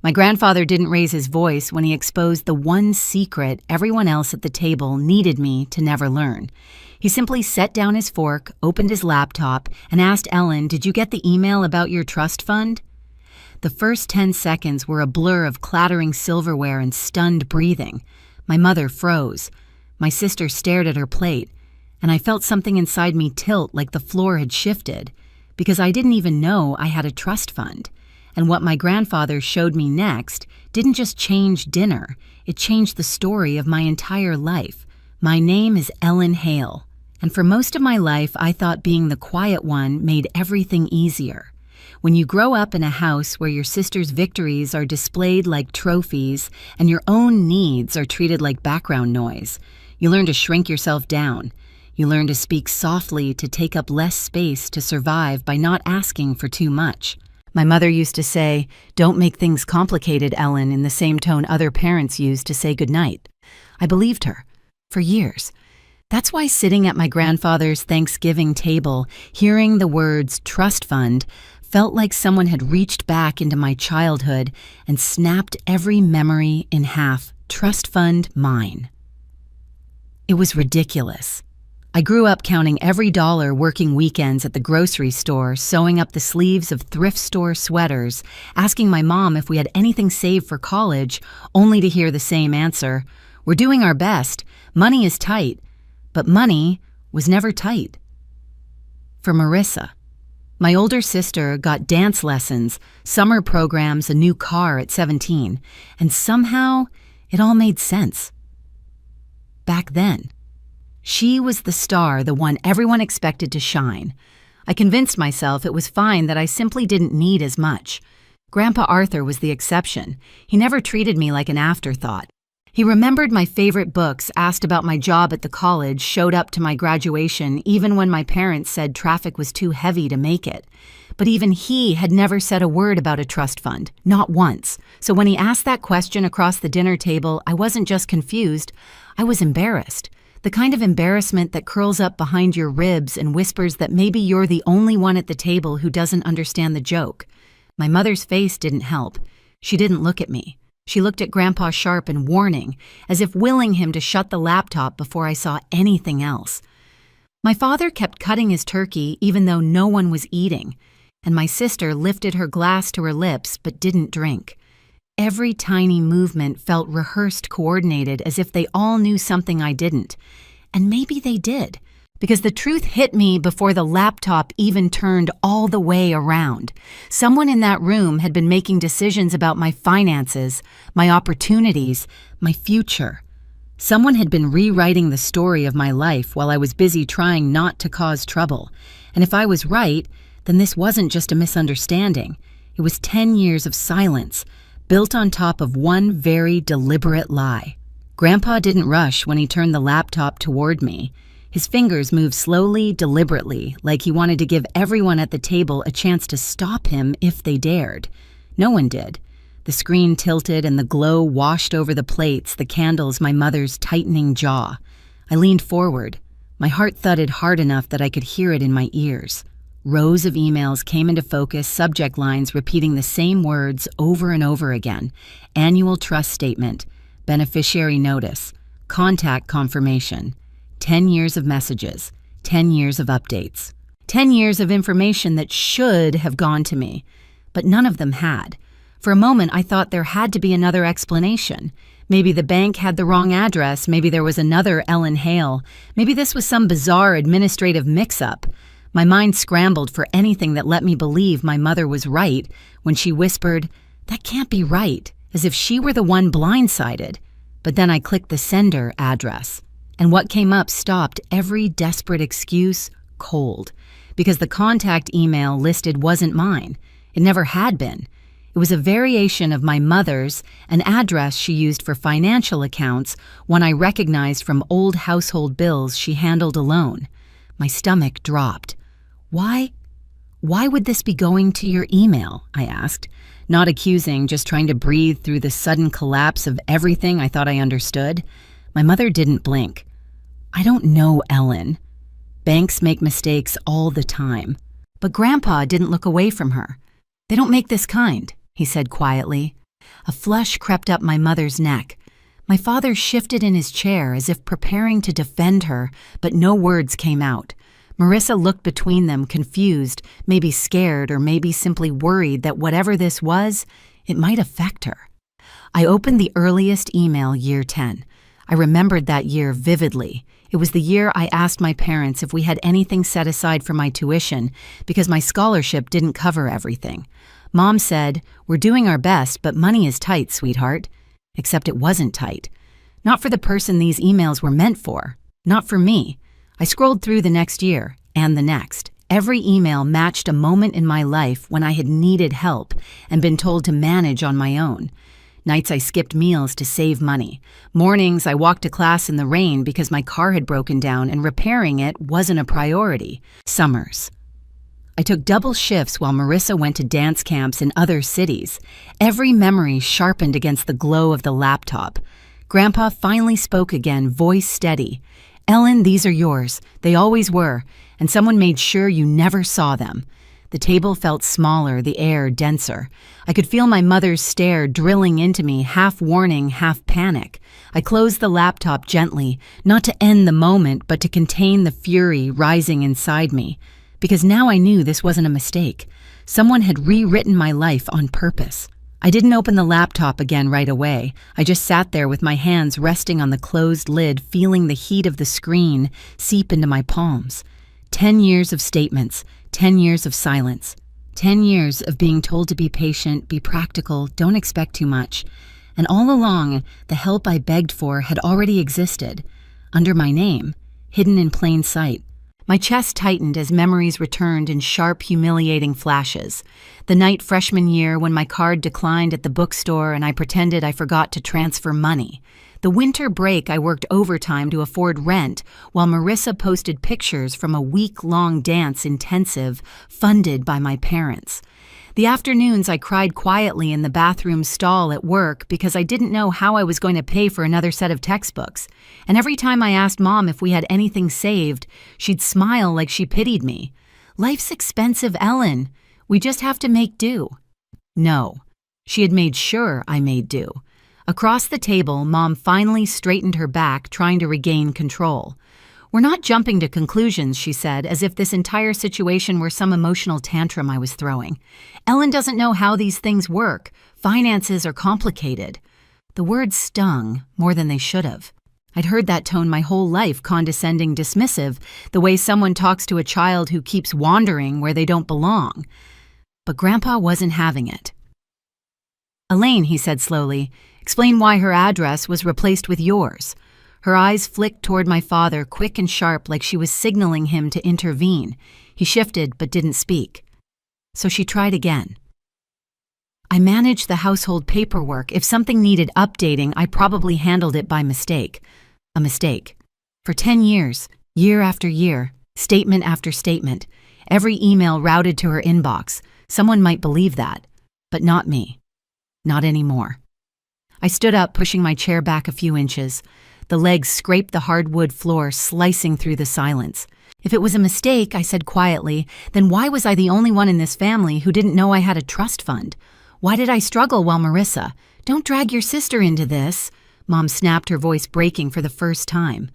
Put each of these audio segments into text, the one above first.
My grandfather didn't raise his voice when he exposed the one secret everyone else at the table needed me to never learn. He simply set down his fork, opened his laptop, and asked Ellen, "Did you get the email about your trust fund?" The first 10 seconds were a blur of clattering silverware and stunned breathing. My mother froze. My sister stared at her plate, and I felt something inside me tilt like the floor had shifted, because I didn't even know I had a trust fund. And what my grandfather showed me next didn't just change dinner, it changed the story of my entire life. My name is Ellen Hale, and for most of my life I thought being the quiet one made everything easier. When you grow up in a house where your sister's victories are displayed like trophies and your own needs are treated like background noise, you learn to shrink yourself down. You learn to speak softly to take up less space to survive by not asking for too much. My mother used to say, "Don't make things complicated, Ellen," in the same tone other parents use to say goodnight. I believed her, for years. That's why sitting at my grandfather's Thanksgiving table, hearing the words trust fund, felt like someone had reached back into my childhood and snapped every memory in half. Trust fund mine. It was ridiculous. I grew up counting every dollar working weekends at the grocery store, sewing up the sleeves of thrift store sweaters, asking my mom if we had anything saved for college, only to hear the same answer: "We're doing our best. Money is tight." But money was never tight. For Marissa, my older sister, got dance lessons, summer programs, a new car at 17, and somehow it all made sense. Back then, she was the star, the one everyone expected to shine. I convinced myself it was fine that I simply didn't need as much. Grandpa Arthur was the exception. He never treated me like an afterthought. He remembered my favorite books, asked about my job at the college, showed up to my graduation even when my parents said traffic was too heavy to make it. But even he had never said a word about a trust fund, not once. So when he asked that question across the dinner table, I wasn't just confused, I was embarrassed. The kind of embarrassment that curls up behind your ribs and whispers that maybe you're the only one at the table who doesn't understand the joke. My mother's face didn't help. She didn't look at me. She looked at Grandpa sharp and warning, as if willing him to shut the laptop before I saw anything else. My father kept cutting his turkey even though no one was eating, and my sister lifted her glass to her lips but didn't drink. Every tiny movement felt rehearsed, coordinated, as if they all knew something I didn't. And maybe they did, because the truth hit me before the laptop even turned all the way around. Someone in that room had been making decisions about my finances, my opportunities, my future. Someone had been rewriting the story of my life while I was busy trying not to cause trouble. And if I was right, then this wasn't just a misunderstanding. It was 10 years of silence, built on top of one very deliberate lie. Grandpa didn't rush when he turned the laptop toward me. His fingers moved slowly, deliberately, like he wanted to give everyone at the table a chance to stop him if they dared. No one did. The screen tilted and the glow washed over the plates, the candles, my mother's tightening jaw. I leaned forward. My heart thudded hard enough that I could hear it in my ears. Rows of emails came into focus, subject lines repeating the same words over and over again. Annual trust statement, beneficiary notice, contact confirmation, 10 years of messages, 10 years of updates, 10 years of information that should have gone to me, but none of them had. For a moment, I thought there had to be another explanation. Maybe the bank had the wrong address, maybe there was another Ellen Hale, maybe this was some bizarre administrative mix-up. My mind scrambled for anything that let me believe my mother was right when she whispered, "That can't be right," as if she were the one blindsided. But then I clicked the sender address, and what came up stopped every desperate excuse cold, because the contact email listed wasn't mine. It never had been. It was a variation of my mother's, an address she used for financial accounts, one I recognized from old household bills she handled alone. My stomach dropped. Why would this be going to your email? I asked, not accusing, just trying to breathe through the sudden collapse of everything I thought I understood. My mother didn't blink. "I don't know, Ellen. Banks make mistakes all the time." But Grandpa didn't look away from her. "They don't make this kind," he said quietly. A flush crept up my mother's neck. My father shifted in his chair as if preparing to defend her, but no words came out. Marissa looked between them, confused, maybe scared, or maybe simply worried that whatever this was, it might affect her. I opened the earliest email, year 10. I remembered that year vividly. It was the year I asked my parents if we had anything set aside for my tuition because my scholarship didn't cover everything. Mom said, "We're doing our best, but money is tight, sweetheart." Except it wasn't tight. Not for the person these emails were meant for. Not for me. I scrolled through the next year, and the next. Every email matched a moment in my life when I had needed help and been told to manage on my own. Nights I skipped meals to save money. Mornings I walked to class in the rain because my car had broken down and repairing it wasn't a priority. Summers. I took double shifts while Marissa went to dance camps in other cities. Every memory sharpened against the glow of the laptop. Grandpa finally spoke again, voice steady. "Ellen, these are yours. They always were, and someone made sure you never saw them." The table felt smaller, the air denser. I could feel my mother's stare drilling into me, half warning, half panic. I closed the laptop gently, not to end the moment, but to contain the fury rising inside me. Because now I knew this wasn't a mistake. Someone had rewritten my life on purpose. I didn't open the laptop again right away. I just sat there with my hands resting on the closed lid, feeling the heat of the screen seep into my palms. 10 years of statements. 10 years of silence. 10 years of being told to be patient, be practical, don't expect too much. And all along, the help I begged for had already existed. Under my name, hidden in plain sight. My chest tightened as memories returned in sharp, humiliating flashes. The night freshman year when my card declined at the bookstore and I pretended I forgot to transfer money. The winter break I worked overtime to afford rent while Marissa posted pictures from a week-long dance intensive funded by my parents. The afternoons I cried quietly in the bathroom stall at work because I didn't know how I was going to pay for another set of textbooks. And every time I asked Mom if we had anything saved, she'd smile like she pitied me. "Life's expensive, Ellen. We just have to make do." No. She had made sure I made do. Across the table, Mom finally straightened her back, trying to regain control. "We're not jumping to conclusions," she said, as if this entire situation were some emotional tantrum I was throwing. "Ellen doesn't know how these things work. Finances are complicated." The words stung more than they should have. I'd heard that tone my whole life, condescending, dismissive, the way someone talks to a child who keeps wandering where they don't belong. But Grandpa wasn't having it. "Elaine," he said slowly, "explain why her address was replaced with yours." Her eyes flicked toward my father, quick and sharp, like she was signaling him to intervene. He shifted but didn't speak. So she tried again. "I managed the household paperwork. If something needed updating, I probably handled it by mistake." A mistake. For 10 years, year after year, statement after statement, every email routed to her inbox. Someone might believe that, but not me. Not anymore. I stood up, pushing my chair back a few inches. The legs scraped the hardwood floor, slicing through the silence. "If it was a mistake," I said quietly, "then why was I the only one in this family who didn't know I had a trust fund? Why did I struggle while Marissa—" "Don't drag your sister into this," Mom snapped, her voice breaking for the first time.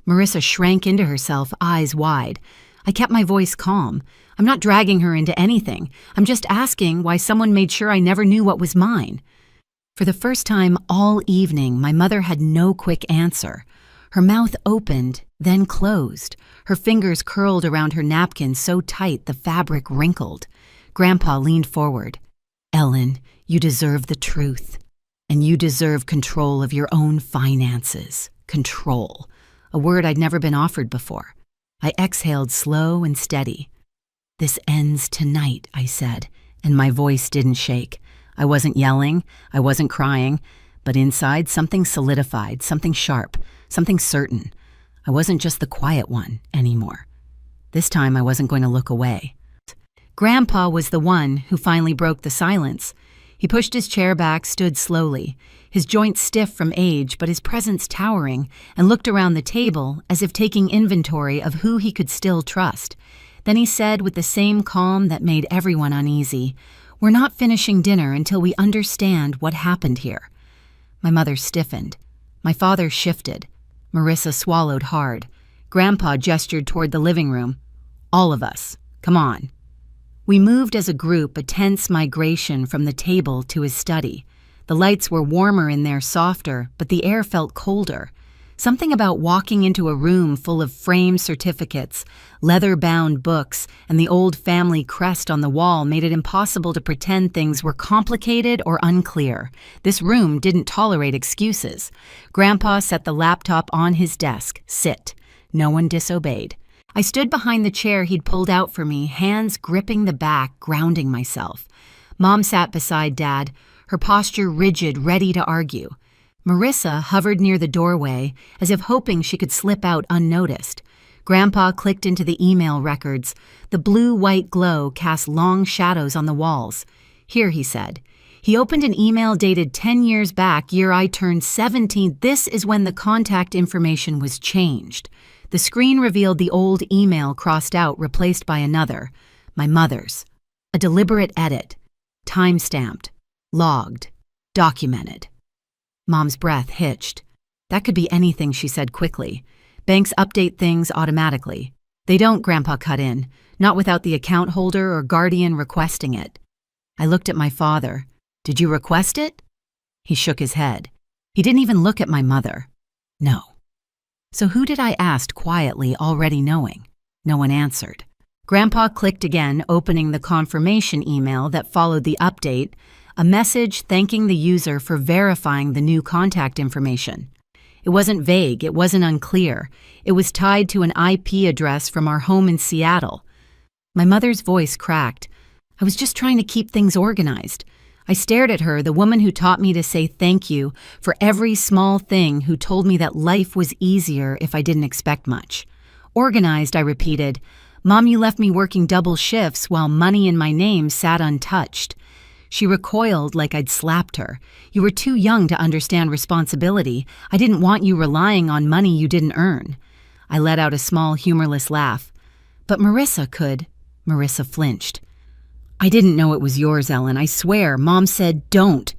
Marissa shrank into herself, eyes wide. I kept my voice calm. "I'm not dragging her into anything. I'm just asking why someone made sure I never knew what was mine." For the first time all evening, my mother had no quick answer. Her mouth opened, then closed. Her fingers curled around her napkin so tight the fabric wrinkled. Grandpa leaned forward. "Ellen, you deserve the truth. And you deserve control of your own finances. Control. A word I'd never been offered before. I exhaled slow and steady. "This ends tonight," I said, and my voice didn't shake. I wasn't yelling, I wasn't crying, but inside something solidified, something sharp, something certain. I wasn't just the quiet one anymore. This time I wasn't going to look away. Grandpa was the one who finally broke the silence. He pushed his chair back, stood slowly, his joints stiff from age but his presence towering, and looked around the table as if taking inventory of who he could still trust. Then he said with the same calm that made everyone uneasy, We're not finishing dinner until we understand what happened here. My mother stiffened. My father shifted. Marissa swallowed hard. Grandpa gestured toward the living room. All of us. Come on. We moved as a group, a tense migration from the table to his study. The lights were warmer in there, softer, but the air felt colder. Something about walking into a room full of framed certificates, leather-bound books, and the old family crest on the wall made it impossible to pretend things were complicated or unclear. This room didn't tolerate excuses. Grandpa set the laptop on his desk. Sit. No one disobeyed. I stood behind the chair he'd pulled out for me, hands gripping the back, grounding myself. Mom sat beside Dad, her posture rigid, ready to argue. Marissa hovered near the doorway, as if hoping she could slip out unnoticed. Grandpa clicked into the email records. The blue-white glow cast long shadows on the walls. Here, he said. He opened an email dated 10 years back, year I turned 17. This is when the contact information was changed. The screen revealed the old email crossed out, replaced by another. My mother's. A deliberate edit. Time-stamped. Logged. Documented. Mom's breath hitched. That could be anything, she said quickly. Banks update things automatically. They don't, Grandpa cut in. Not without the account holder or guardian requesting it. I looked at my father. Did you request it? He shook his head. He didn't even look at my mother. No. So who did I ask quietly, already knowing? No one answered. Grandpa clicked again, opening the confirmation email that followed the update, a message thanking the user for verifying the new contact information. It wasn't vague, it wasn't unclear. It was tied to an IP address from our home in Seattle. My mother's voice cracked. I was just trying to keep things organized. I stared at her, the woman who taught me to say thank you for every small thing, who told me that life was easier if I didn't expect much. Organized, I repeated. Mom, you left me working double shifts while money in my name sat untouched. She recoiled like I'd slapped her. You were too young to understand responsibility. I didn't want you relying on money you didn't earn. I let out a small, humorless laugh. But Marissa could. Marissa flinched. I didn't know it was yours, Ellen. I swear. Mom said, don't.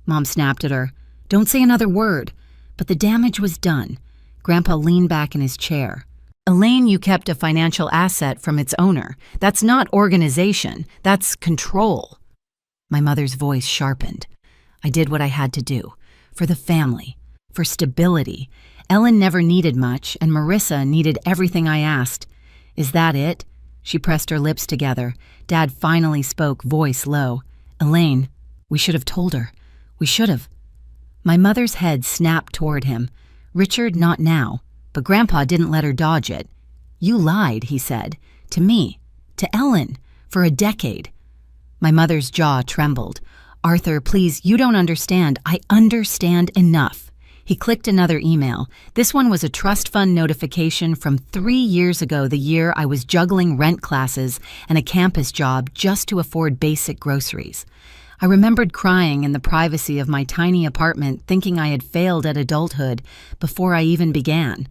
Mom snapped at her. Don't say another word. But the damage was done. Grandpa leaned back in his chair. Elaine, you kept a financial asset from its owner. That's not organization. That's control. My mother's voice sharpened. I did what I had to do. For the family. For stability. Ellen never needed much, and Marissa needed everything I asked. Is that it? She pressed her lips together. Dad finally spoke, voice low. Elaine, we should have told her. We should have. My mother's head snapped toward him. Richard, not now. But Grandpa didn't let her dodge it. You lied, he said. To me. To Ellen. For a decade. My mother's jaw trembled. Arthur, please, you don't understand. I understand enough. He clicked another email. This one was a trust fund notification from 3 years ago, the year I was juggling rent classes and a campus job just to afford basic groceries. I remembered crying in the privacy of my tiny apartment, thinking I had failed at adulthood before I even began.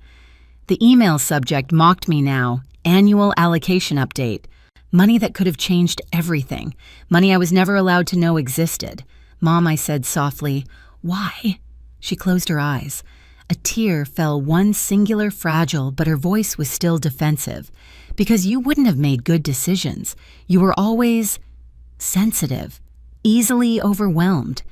The email subject mocked me now. Annual allocation update. Money that could have changed everything. Money I was never allowed to know existed. Mom, I said softly, why? She closed her eyes. A tear fell, one singular fragile, but her voice was still defensive. Because you wouldn't have made good decisions. You were always sensitive, easily overwhelmed.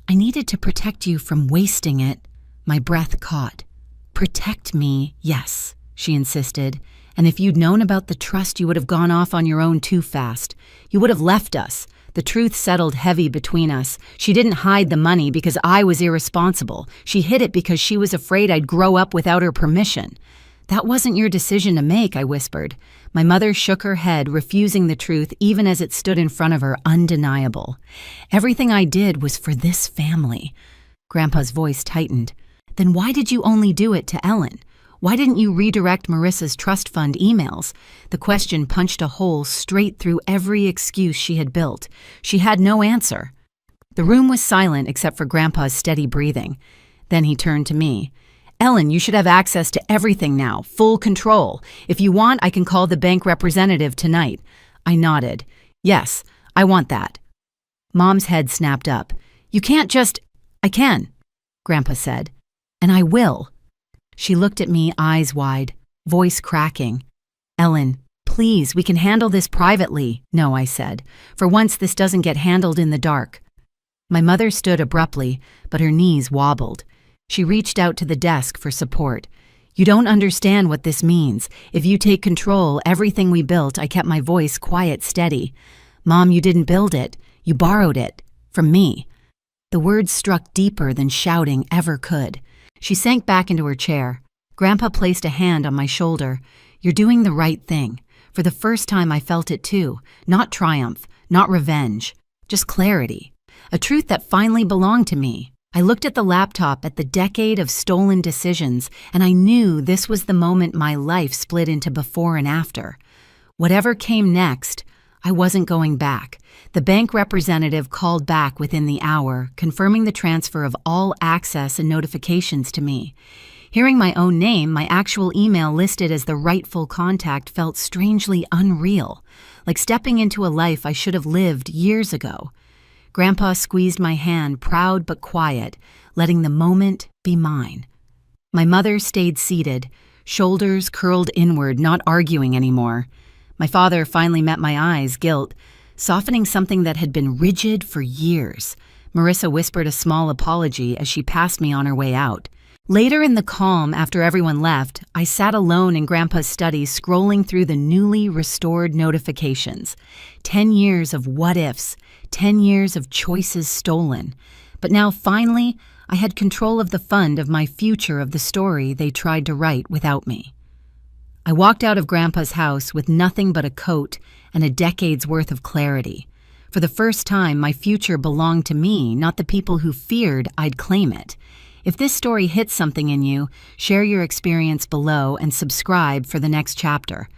I needed to protect you from wasting it. My breath caught. Protect me, yes, she insisted. And if you'd known about the trust, you would have gone off on your own too fast. You would have left us. The truth settled heavy between us. She didn't hide the money because I was irresponsible. She hid it because she was afraid I'd grow up without her permission. That wasn't your decision to make, I whispered. My mother shook her head, refusing the truth even as it stood in front of her, undeniable. Everything I did was for this family. Grandpa's voice tightened. Then why did you only do it to Ellen? Why didn't you redirect Marissa's trust fund emails? The question punched a hole straight through every excuse she had built. She had no answer. The room was silent except for Grandpa's steady breathing. Then he turned to me. Ellen, you should have access to everything now, full control. If you want, I can call the bank representative tonight. I nodded. Yes, I want that. Mom's head snapped up. "You can't just—" "I can," Grandpa said. "And I will." She looked at me, eyes wide, voice cracking. "Ellen, please, we can handle this privately." "No," I said. "For once, this doesn't get handled in the dark." My mother stood abruptly, but her knees wobbled. She reached out to the desk for support. "You don't understand what this means. If you take control, everything we built," I kept my voice quiet, steady. "Mom, you didn't build it. You borrowed it. From me." The words struck deeper than shouting ever could. She sank back into her chair. Grandpa placed a hand on my shoulder. "You're doing the right thing." For the first time I felt it too. Not triumph, not revenge, just clarity. A truth that finally belonged to me. I looked at the laptop, at the decade of stolen decisions, and I knew this was the moment my life split into before and after. Whatever came next, I wasn't going back. The bank representative called back within the hour, confirming the transfer of all access and notifications to me. Hearing my own name, my actual email listed as the rightful contact, felt strangely unreal, like stepping into a life I should have lived years ago. Grandpa squeezed my hand, proud but quiet, letting the moment be mine. My mother stayed seated, shoulders curled inward, not arguing anymore. My father finally met my eyes, guilt, softening something that had been rigid for years. Marissa whispered a small apology as she passed me on her way out. Later in the calm, after everyone left, I sat alone in Grandpa's study, scrolling through the newly restored notifications. 10 years of what-ifs, 10 years of choices stolen. But now, finally, I had control of the fund of my future, of the story they tried to write without me. I walked out of Grandpa's house with nothing but a coat and a decade's worth of clarity. For the first time, my future belonged to me, not the people who feared I'd claim it. If this story hits something in you, share your experience below and subscribe for the next chapter.